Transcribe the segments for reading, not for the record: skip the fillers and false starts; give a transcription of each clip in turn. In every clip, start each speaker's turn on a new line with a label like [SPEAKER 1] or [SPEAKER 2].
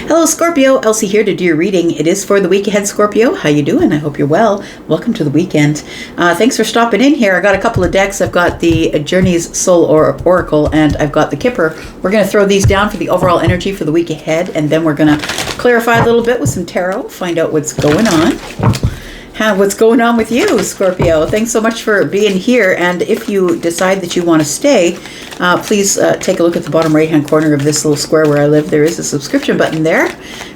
[SPEAKER 1] Hello Scorpio, Elsie here to do your reading. It is for the week ahead, Scorpio. How you doing? I hope you're well. Welcome to the weekend. Thanks for stopping in here. I got a couple of decks. I've got the Journey's Soul Oracle and I've got the Kipper. We're going to throw these down for the overall energy for the week ahead, and then we're going to clarify a little bit with some tarot, find out what's going on. What's going on with you, Scorpio? Thanks so much for being here. And if you decide that you want to stay, please take a look at the bottom right-hand corner of this little square where I live. There is a subscription button there.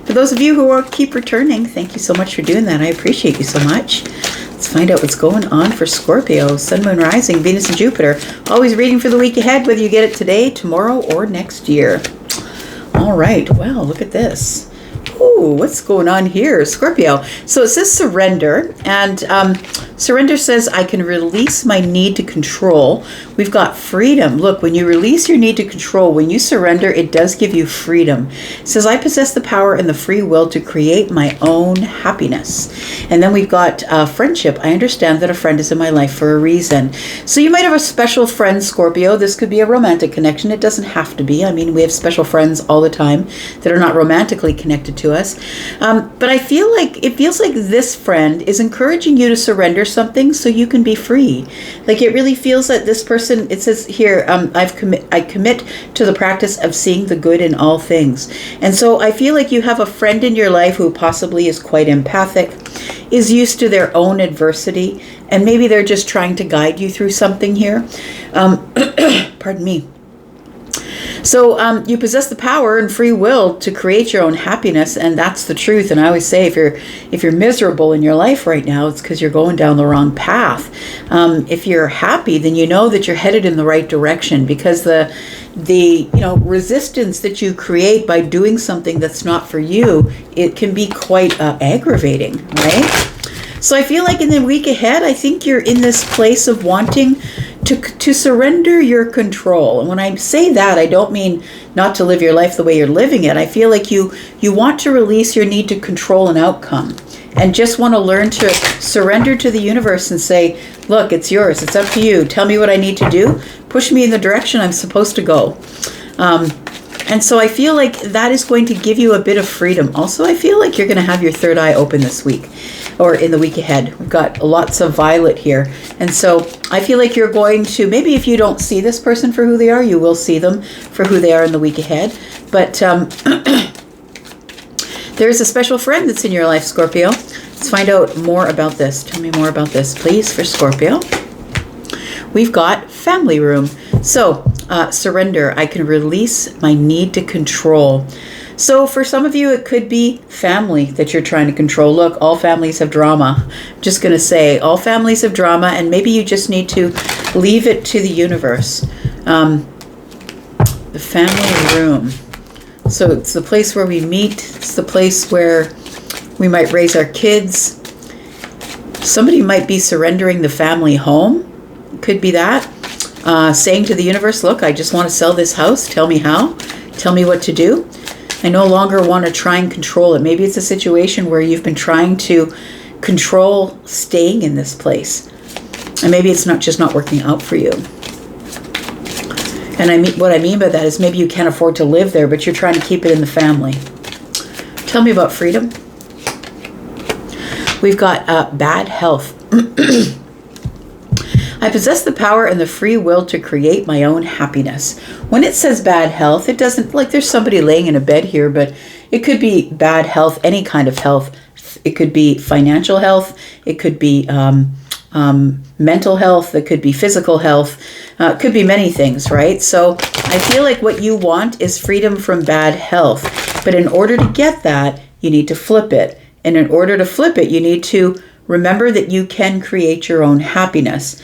[SPEAKER 1] For those of you who will keep returning, thank you so much for doing that. I appreciate you so much. Let's find out what's going on for Scorpio. Sun, Moon, Rising, Venus, and Jupiter. Always reading for the week ahead, whether you get it today, tomorrow, or next year. All right. Well, look at this. Ooh, what's going on here, Scorpio? So it says surrender, and surrender says I can release my need to control. We've got freedom. Look, when you release your need to control, when you surrender, it does give you freedom. It says I possess the power and the free will to create my own happiness. And then we've got friendship. I understand that a friend is in my life for a reason. So you might have a special friend, Scorpio. This could be a romantic connection. It doesn't have to be. I mean, we have special friends all the time that are not romantically connected to us. But I feel like it feels like this friend is encouraging you to surrender something so you can be free. Like it really feels that this person, it says here, I commit to the practice of seeing the good in all things. And so I feel like you have a friend in your life who possibly is quite empathic, is used to their own adversity, and maybe they're just trying to guide you through something here. Pardon me. So you possess the power and free will to create your own happiness, and that's the truth. And I always say, if you're miserable in your life right now, it's because you're going down the wrong path. If you're happy, then you know that you're headed in the right direction, because the resistance that you create by doing something that's not for you, it can be quite aggravating, right? So I feel like in the week ahead, I think you're in this place of wanting to surrender your control. And when I say that, I don't mean not to live your life the way you're living it. I feel like you want to release your need to control an outcome and just want to learn to surrender to the universe and say, look, it's yours. It's up to you. Tell me what I need to do. Push me in the direction I'm supposed to go. And so I feel like that is going to give you a bit of freedom. Also, I feel like you're going to have your third eye open this week or in the week ahead. We've got lots of violet here. And so I feel like you're going to, maybe if you don't see this person for who they are, you will see them for who they are in the week ahead. But there's a special friend that's in your life, Scorpio. Let's find out more about this. Tell me more about this, please, for Scorpio. We've got family room. So surrender. I can release my need to control. So for some of you, it could be family that you're trying to control. Look, all families have drama. I'm just going to say all families have drama, and maybe you just need to leave it to the universe. The family room. So it's the place where we meet. It's the place where we might raise our kids. Somebody might be surrendering the family home. Could be that. Saying to the universe, look, I just want to sell this house. Tell me how. Tell me what to do. I no longer want to try and control it. Maybe it's a situation where you've been trying to control staying in this place. And maybe it's not working out for you. And what I mean by that is maybe you can't afford to live there, but you're trying to keep it in the family. Tell me about freedom. We've got bad health. I possess the power and the free will to create my own happiness. When it says bad health, it doesn't, like there's somebody laying in a bed here, but it could be bad health, any kind of health. It could be financial health. It could be mental health. It could be physical health. It could be many things, right? So I feel like what you want is freedom from bad health. But in order to get that, you need to flip it. And in order to flip it, you need to remember that you can create your own happiness.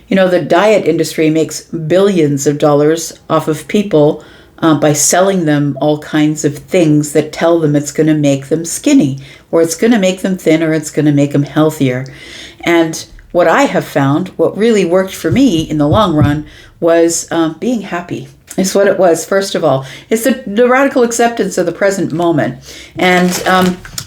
[SPEAKER 1] You know, the diet industry makes billions of dollars off of people by selling them all kinds of things that tell them it's going to make them skinny, or it's going to make them thin, or it's going to make them healthier. And what I have found, what really worked for me in the long run, was being happy. It's what it was, first of all. It's the radical acceptance of the present moment. And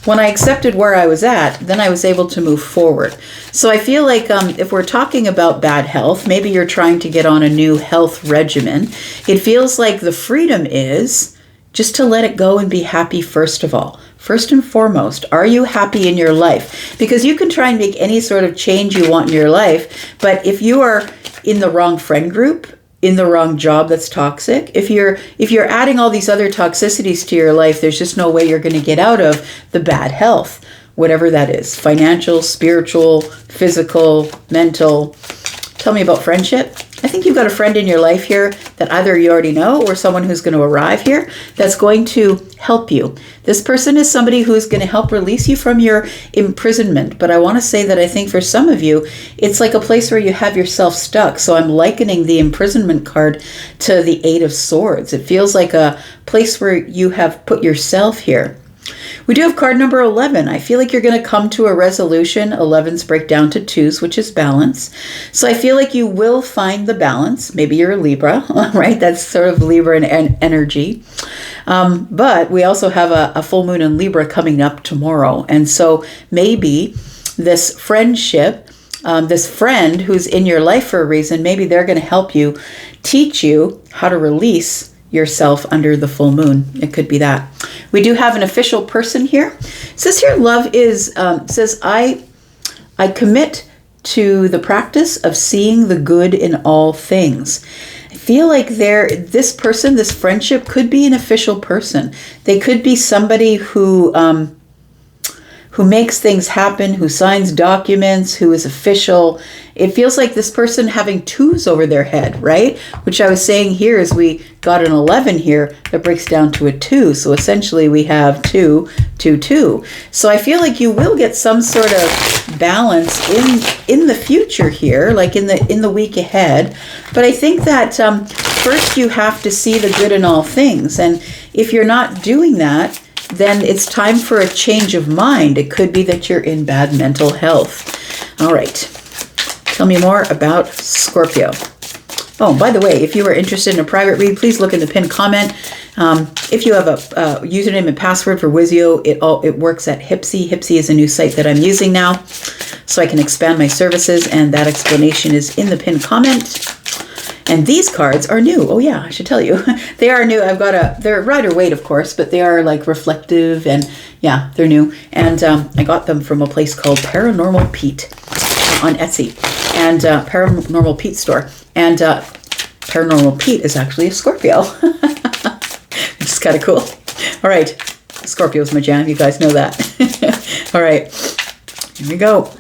[SPEAKER 1] when I accepted where I was at, then I was able to move forward. So I feel like if we're talking about bad health, maybe you're trying to get on a new health regimen. It feels like the freedom is just to let it go and be happy first of all. First and foremost, are you happy in your life? Because you can try and make any sort of change you want in your life, but if you are in the wrong friend group, in the wrong job that's toxic, if you're adding all these other toxicities to your life, there's just no way you're going to get out of the bad health, whatever that is, financial, spiritual, physical, mental. Tell me about friendship. I think you've got a friend in your life here that either you already know or someone who's going to arrive here that's going to help you. This person is somebody who's going to help release you from your imprisonment. But I want to say that I think for some of you, it's like a place where you have yourself stuck. So I'm likening the imprisonment card to the Eight of Swords. It feels like a place where you have put yourself here. We do have card number 11. I feel like you're going to come to a resolution. 11s break down to 2s, which is balance. So I feel like you will find the balance. Maybe you're a Libra, right? That's sort of Libra and energy. But we also have a full moon in Libra coming up tomorrow. And so maybe this friendship, this friend who's in your life for a reason, maybe they're going to help you, teach you how to release yourself under the full moon. It could be that. We do have an official person here. It says here, love is, says, I commit to the practice of seeing the good in all things. I feel like this person, this friendship could be an official person. They could be somebody who makes things happen, who signs documents, who is official. It feels like this person having 2s over their head, right? Which I was saying here is we got an 11 here that breaks down to a 2. So essentially we have 2, 2, 2. So I feel like you will get some sort of balance in the future here, like in the week ahead. But I think that first you have to see the good in all things. And if you're not doing that, then it's time for a change of mind. It could be that you're in bad mental health. All right. Tell me more about Scorpio. Oh, by the way, if you are interested in a private read, please look in the pinned comment. If you have a username and password for Wizio, it works at Hipsy. Hipsy is a new site that I'm using now, so I can expand my services, and that explanation is in the pinned comment. And these cards are new. Oh yeah, I should tell you. They are new. They're Rider Waite, of course, but they are like reflective, and yeah, they're new. And I got them from a place called Paranormal Pete on Etsy, and Paranormal Pete store. And Paranormal Pete is actually a Scorpio, which is kind of cool. All right, Scorpio's my jam. You guys know that. All right, here we go.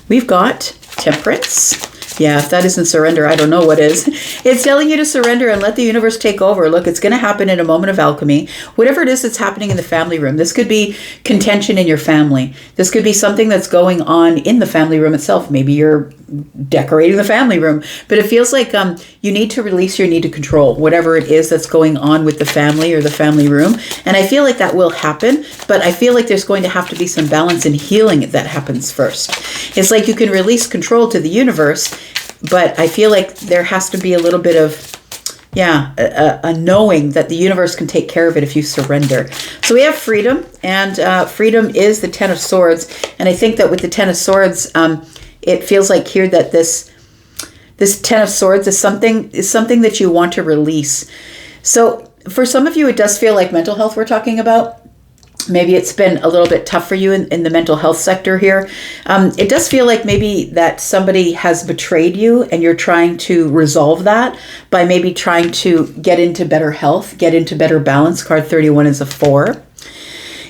[SPEAKER 1] We've got Temperance. Yeah, if that isn't surrender, I don't know what is. It's telling you to surrender and let the universe take over. Look, it's going to happen in a moment of alchemy. Whatever it is that's happening in the family room. This could be contention in your family. This could be something that's going on in the family room itself. Maybe you're decorating the family room. But it feels like you need to release your need to control whatever it is that's going on with the family or the family room. And I feel like that will happen. But I feel like there's going to have to be some balance and healing that happens first. It's like you can release control to the universe, but I feel like there has to be a little bit of, a knowing that the universe can take care of it if you surrender. So we have freedom, and freedom is the Ten of Swords. And I think that with the Ten of Swords, it feels like here that this Ten of Swords is something that you want to release. So for some of you, it does feel like mental health we're talking about. Maybe it's been a little bit tough for you in the mental health sector here. It does feel like maybe that somebody has betrayed you and you're trying to resolve that by maybe trying to get into better health, get into better balance. Card 31 is a 4.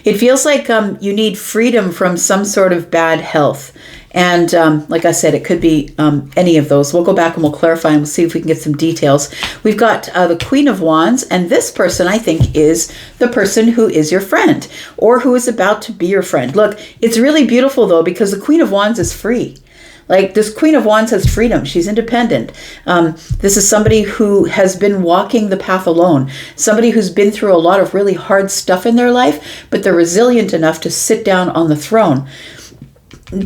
[SPEAKER 1] It feels like you need freedom from some sort of bad health. And like I said, it could be any of those. We'll go back and we'll clarify and we'll see if we can get some details. We've got the Queen of Wands, and this person, I think, is the person who is your friend or who is about to be your friend. Look, it's really beautiful, though, because the Queen of Wands is free. Like, this Queen of Wands has freedom. She's independent. This is somebody who has been walking the path alone. Somebody who's been through a lot of really hard stuff in their life, but they're resilient enough to sit down on the throne.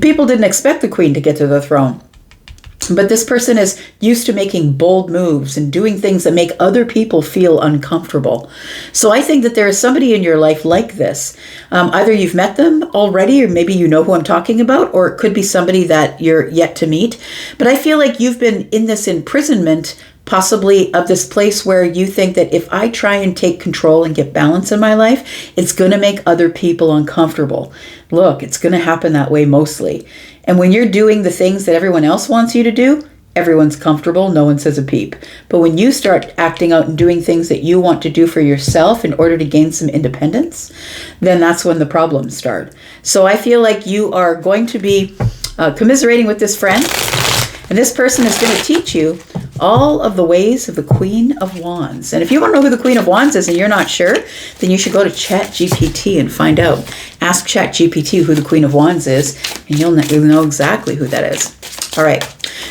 [SPEAKER 1] People didn't expect the queen to get to the throne. But this person is used to making bold moves and doing things that make other people feel uncomfortable. So I think that there is somebody in your life like this. Either you've met them already, or maybe you know who I'm talking about, or it could be somebody that you're yet to meet. But I feel like you've been in this imprisonment possibly of this place where you think that if I try and take control and get balance in my life, it's going to make other people uncomfortable. Look, it's going to happen that way mostly. And when you're doing the things that everyone else wants you to do, everyone's comfortable, no one says a peep. But when you start acting out and doing things that you want to do for yourself in order to gain some independence, then that's when the problems start. So I feel like you are going to be commiserating with this friend, and this person is going to teach you all of the ways of the Queen of Wands. And if you want to know who the Queen of Wands is and you're not sure, then you should go to ChatGPT and find out. Ask ChatGPT who the Queen of Wands is, and you'll know exactly who that is. All right,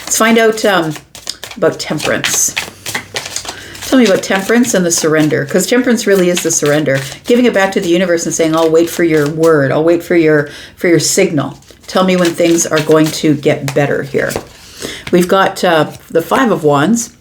[SPEAKER 1] let's find out about temperance. Tell me about temperance and the surrender, because temperance really is the surrender. Giving it back to the universe and saying, I'll wait for your word. I'll wait for your signal. Tell me when things are going to get better here. We've got the Five of Wands.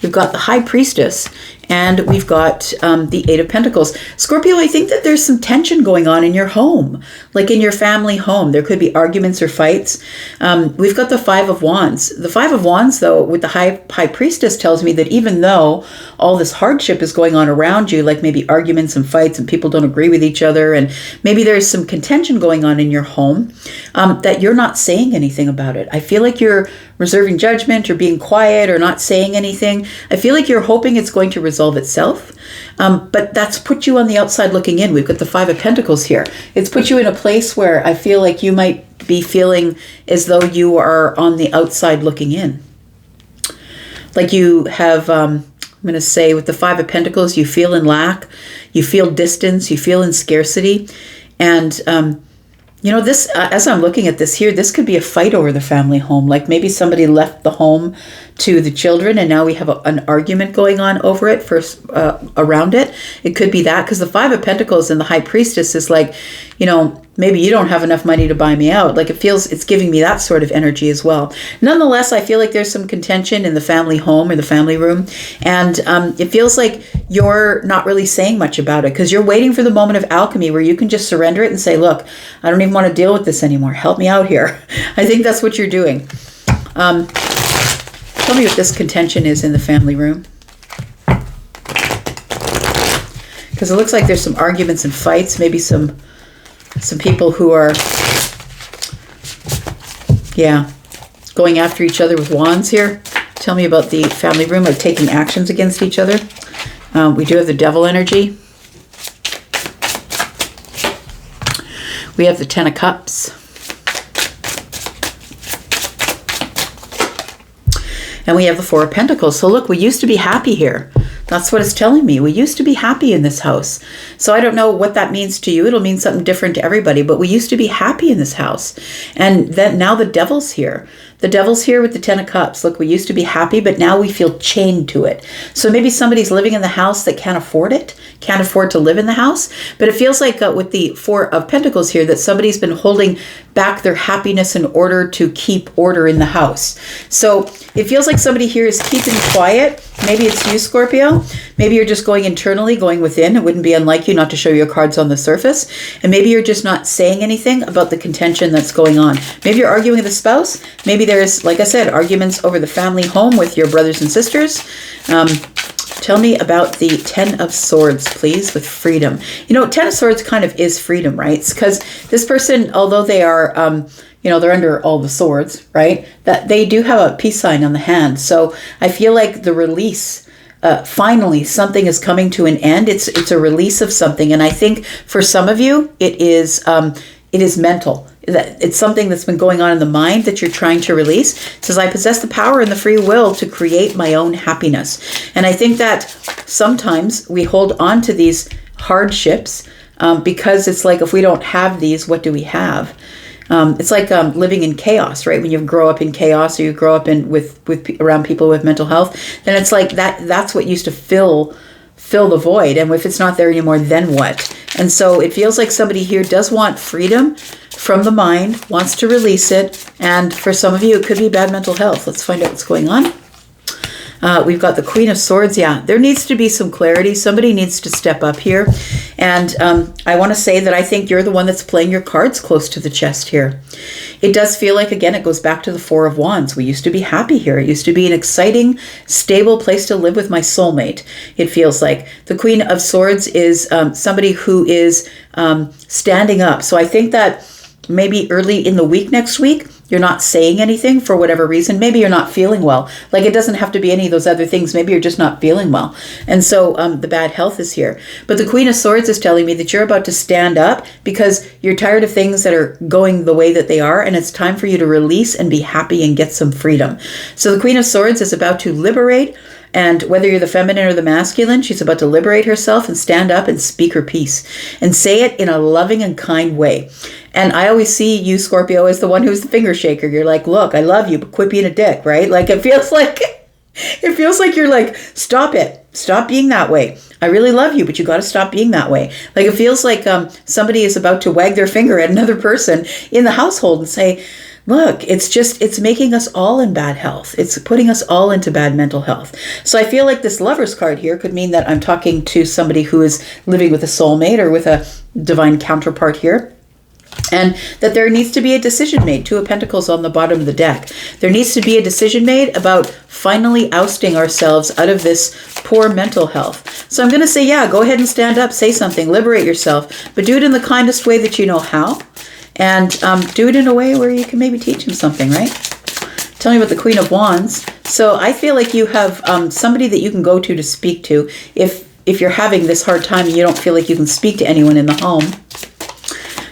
[SPEAKER 1] We've got the High Priestess. And we've got the Eight of Pentacles. Scorpio, I think that there's some tension going on in your home, like in your family home. There could be arguments or fights. We've got the Five of Wands. The Five of Wands, though, with the High Priestess tells me that even though all this hardship is going on around you, like maybe arguments and fights and people don't agree with each other, and maybe there's some contention going on in your home, that you're not saying anything about it. I feel like you're reserving judgment or being quiet or not saying anything. I feel like you're hoping it's going to resolve itself, but that's put you on the outside looking in. We've got the Five of Pentacles here. It's put you in a place where I feel like you might be feeling as though you are on the outside looking in. Like you have, I'm going to say with the Five of Pentacles, you feel in lack, you feel distance, you feel in scarcity. And you know, this, as I'm looking at this here, this could be a fight over the family home. Like maybe somebody left the home to the children and now we have an argument going on over it, around it. It could be that, because the Five of Pentacles and the High Priestess is like, you know, maybe you don't have enough money to buy me out. Like it's giving me that sort of energy as well. Nonetheless, I feel like there's some contention in the family home or the family room. And it feels like you're not really saying much about it because you're waiting for the moment of alchemy where you can just surrender it and say, look, I don't even want to deal with this anymore. Help me out here. I think that's what you're doing. Tell me what this contention is in the family room. Because it looks like there's some arguments and fights, maybe some people who are, going after each other with wands here. Tell me about the family room, like taking actions against each other. We do have the Devil energy. We have the Ten of Cups. And we have the Four of Pentacles. So look, we used to be happy here. That's what it's telling me. We used to be happy in this house. So I don't know what that means to you. It'll mean something different to everybody, but we used to be happy in this house. And then now the Devil's here. The Devil's here with the Ten of Cups. Look, we used to be happy, but now we feel chained to it. So maybe somebody's living in the house that can't afford it, can't afford to live in the house. But it feels like with the Four of Pentacles here that somebody's been holding back their happiness in order to keep order in the house. So it feels like somebody here is keeping quiet. Maybe it's you, Scorpio. Maybe you're just going internally, going within. It wouldn't be unlike you not to show your cards on the surface. And maybe you're just not saying anything about the contention that's going on. Maybe you're arguing with a spouse. Maybe there's, like I said, arguments over the family home with your brothers and sisters. Tell me about the Ten of Swords, please, with freedom. You know, Ten of Swords kind of is freedom, right? Because this person, although they are, they're under all the swords, right? That they do have a peace sign on the hand. So I feel like the release, finally, something is coming to an end. It's a release of something. And I think for some of you, it is mental. It's something that's been going on in the mind that you're trying to release. It says, I possess the power and the free will to create my own happiness. And I think that sometimes we hold on to these hardships because it's like, if we don't have these, what do we have? It's like living in chaos, right? When you grow up in chaos or you grow up around people with mental health, then it's like that's what used to fill the void. And if it's not there anymore, then what? And so it feels like somebody here does want freedom from the mind, wants to release it. And for some of you, it could be bad mental health. Let's find out what's going on. We've got the Queen of Swords. Yeah, there needs to be some clarity. Somebody needs to step up here. And I want to say that I think you're the one that's playing your cards close to the chest here. It does feel like, again, it goes back to the Four of Wands. We used to be happy here. It used to be an exciting, stable place to live with my soulmate. It feels like the Queen of Swords is somebody who is standing up. So I think that maybe early in the week next week, you're not saying anything for whatever reason. Maybe you're not feeling well. Like, it doesn't have to be any of those other things. Maybe you're just not feeling well. And so the bad health is here. But the Queen of Swords is telling me that you're about to stand up because you're tired of things that are going the way that they are. And it's time for you to release and be happy and get some freedom. So the Queen of Swords is about to liberate. And whether you're the feminine or the masculine, she's about to liberate herself and stand up and speak her piece and say it in a loving and kind way. And I always see you, Scorpio, as the one who's the finger shaker. You're like, look, I love you, but quit being a dick, right? Like, it feels like you're like, stop it. Stop being that way. I really love you, but you got to stop being that way. Like, it feels like somebody is about to wag their finger at another person in the household and say, look, it's making us all in bad health. It's putting us all into bad mental health. So I feel like this Lover's card here could mean that I'm talking to somebody who is living with a soulmate or with a divine counterpart here. And that there needs to be a decision made. Two of Pentacles on the bottom of the deck. There needs to be a decision made about finally ousting ourselves out of this poor mental health. So I'm going to say, yeah, go ahead and stand up, say something, liberate yourself, but do it in the kindest way that you know how. And do it in a way where you can maybe teach him something, right? Tell me about the Queen of Wands. So I feel like you have somebody that you can go to speak to if you're having this hard time and you don't feel like you can speak to anyone in the home.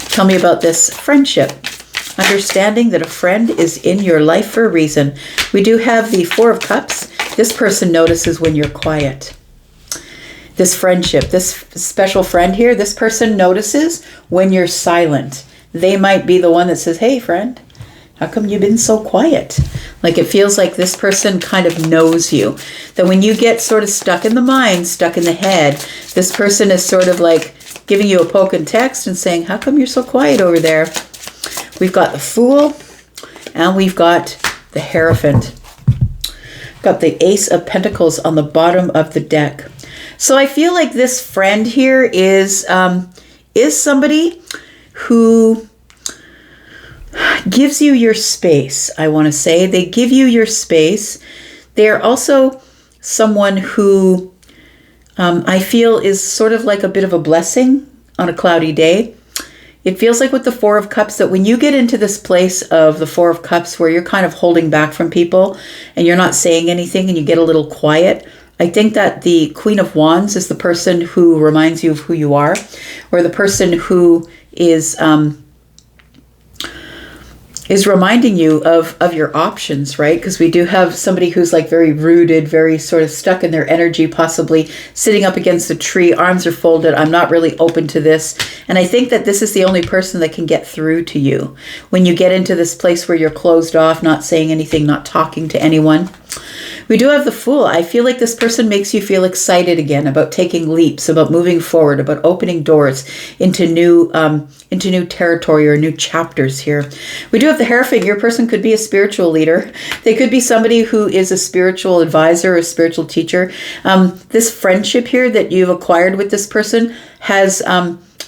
[SPEAKER 1] Tell me about this friendship. Understanding that a friend is in your life for a reason. We do have the Four of Cups. This person notices when you're quiet. This friendship, this special friend here, this person notices when you're silent. They might be the one that says, hey, friend, how come you've been so quiet? Like, it feels like this person kind of knows you. That when you get sort of stuck in the mind, stuck in the head, this person is sort of like giving you a poke and text and saying, how come you're so quiet over there? We've got the Fool and we've got the Hierophant. Got the Ace of Pentacles on the bottom of the deck. So I feel like this friend here is somebody who gives you your space, I want to say. They give you your space. They are also someone who I feel is sort of like a bit of a blessing on a cloudy day. It feels like with the Four of Cups that when you get into this place of the Four of Cups where you're kind of holding back from people and you're not saying anything and you get a little quiet, I think that the Queen of Wands is the person who reminds you of who you are, or the person who is reminding you of your options, right? Because we do have somebody who's like very rooted, very sort of stuck in their energy, possibly sitting up against a tree, arms are folded. I'm not really open to this. And I think that this is the only person that can get through to you. When you get into this place where you're closed off, not saying anything, not talking to anyone. We do have the Fool. I feel like this person makes you feel excited again about taking leaps, about moving forward, about opening doors into new territory or new chapters here. We do have the Hierophant. Your person could be a spiritual leader. They could be somebody who is a spiritual advisor, a spiritual teacher. This friendship here that you've acquired with this person has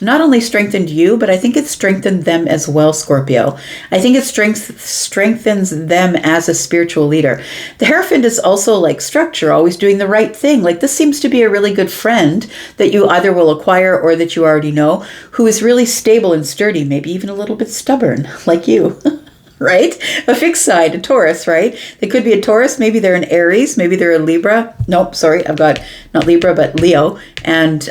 [SPEAKER 1] not only strengthened you, but I think it strengthened them as well, Scorpio. I think it strengthens them as a spiritual leader. The Hierophant is also like structure, always doing the right thing. Like, this seems to be a really good friend that you either will acquire or that you already know, who is really stable and sturdy, maybe even a little bit stubborn, like you. Right? A fixed side, a Taurus, right? They could be a Taurus. Maybe they're an Aries. Maybe they're a Libra. Nope, sorry. I've got not Libra, but Leo and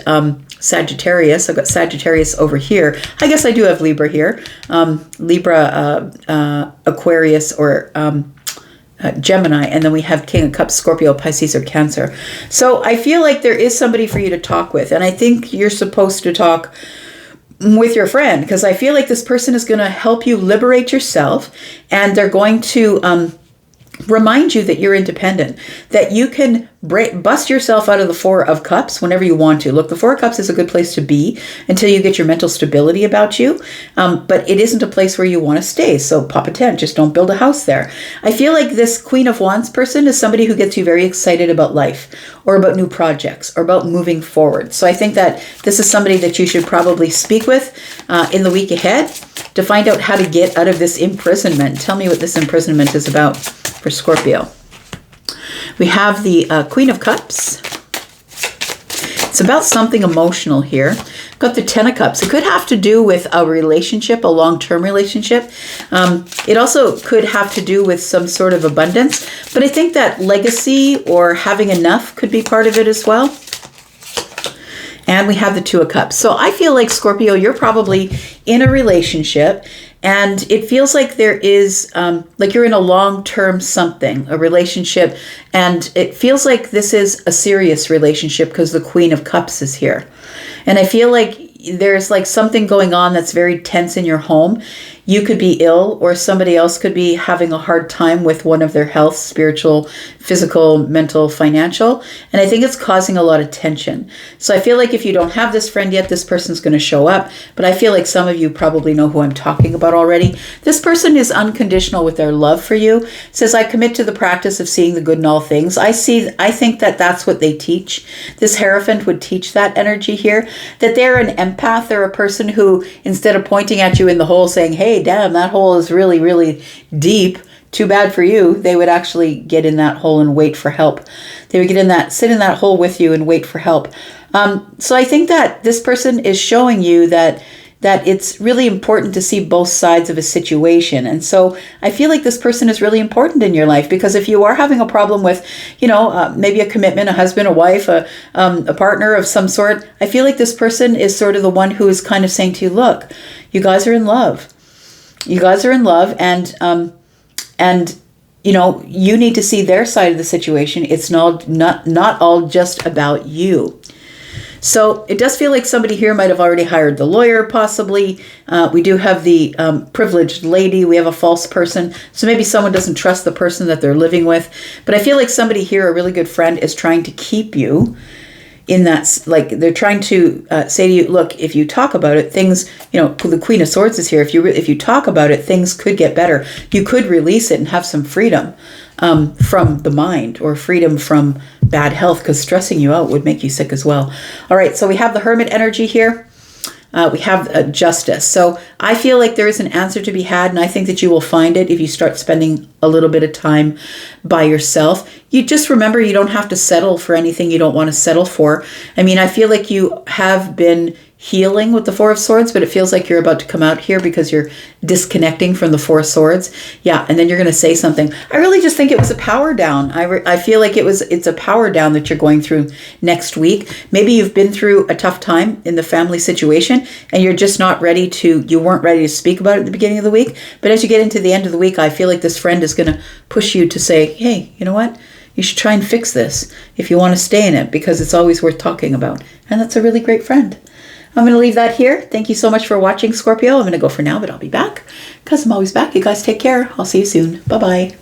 [SPEAKER 1] Sagittarius. I've got Sagittarius over here. I guess I do have Libra here. Libra, Aquarius, or Gemini. And then we have King of Cups, Scorpio, Pisces, or Cancer. So I feel like there is somebody for you to talk with. And I think you're supposed to talk with your friend, because I feel like this person is going to help you liberate yourself, and they're going to remind you that you're independent, that you can bust yourself out of the Four of Cups whenever you want to. Look, the Four of Cups is a good place to be until you get your mental stability about you. But it isn't a place where you want to stay. So pop a tent. Just don't build a house there. I feel like this Queen of Wands person is somebody who gets you very excited about life or about new projects or about moving forward. So I think that this is somebody that you should probably speak with in the week ahead to find out how to get out of this imprisonment. Tell me what this imprisonment is about for Scorpio. We have the Queen of Cups. It's about something emotional here. Got the Ten of Cups. It could have to do with a relationship, a long-term relationship. It also could have to do with some sort of abundance. But I think that legacy or having enough could be part of it as well. And we have the Two of Cups. So I feel like, Scorpio, you're probably in a relationship, and it feels like there is, like you're in a long-term something, a relationship, and it feels like this is a serious relationship because the Queen of Cups is here. And I feel like there's like something going on that's very tense in your home. You could be ill, or somebody else could be having a hard time with one of their health, spiritual, physical, mental, financial. And I think it's causing a lot of tension. So I feel like if you don't have this friend yet, this person's going to show up. But I feel like some of you probably know who I'm talking about already. This person is unconditional with their love for you. It says, I commit to the practice of seeing the good in all things. I think that that's what they teach. This Hierophant would teach that energy here, that they're an empath. They're a person who, instead of pointing at you in the hole saying, hey, damn, that hole is really, really deep, too bad for you, they would actually get in that hole and wait for help. They would sit in that hole with you and wait for help. So I think that this person is showing you that it's really important to see both sides of a situation. And so I feel like this person is really important in your life, because if you are having a problem with, maybe a commitment, a husband, a wife, a partner of some sort, I feel like this person is sort of the one who is kind of saying to you, look, you guys are in love. You guys are in love, and you need to see their side of the situation. It's not all just about you. So it does feel like somebody here might have already hired the lawyer, possibly. We do have the privileged lady. We have a false person. So maybe someone doesn't trust the person that they're living with. But I feel like somebody here, a really good friend, is trying to keep you in that, like they're trying to say to you, look, if you talk about it, things, the Queen of Swords is here. If you talk about it, things could get better. You could release it and have some freedom from the mind, or freedom from bad health, because stressing you out would make you sick as well. All right, so we have the Hermit energy here. We have justice. So I feel like there is an answer to be had, and I think that you will find it if you start spending a little bit of time by yourself. You just remember, you don't have to settle for anything you don't want to settle for. I mean, I feel like you have been healing with the Four of Swords, but it feels like you're about to come out here because you're disconnecting from the Four of Swords. Yeah, and then you're going to say something. I really just think it was a power down. I feel like it's a power down that you're going through next week. Maybe you've been through a tough time in the family situation, and you're just not ready you weren't ready to speak about it at the beginning of the week. But as you get into the end of the week, I feel like this friend is going to push you to say, hey, you know what? You should try and fix this if you want to stay in it, because it's always worth talking about. And that's a really great friend. I'm going to leave that here. Thank you so much for watching, Scorpio. I'm going to go for now, but I'll be back because I'm always back. You guys take care. I'll see you soon. Bye-bye.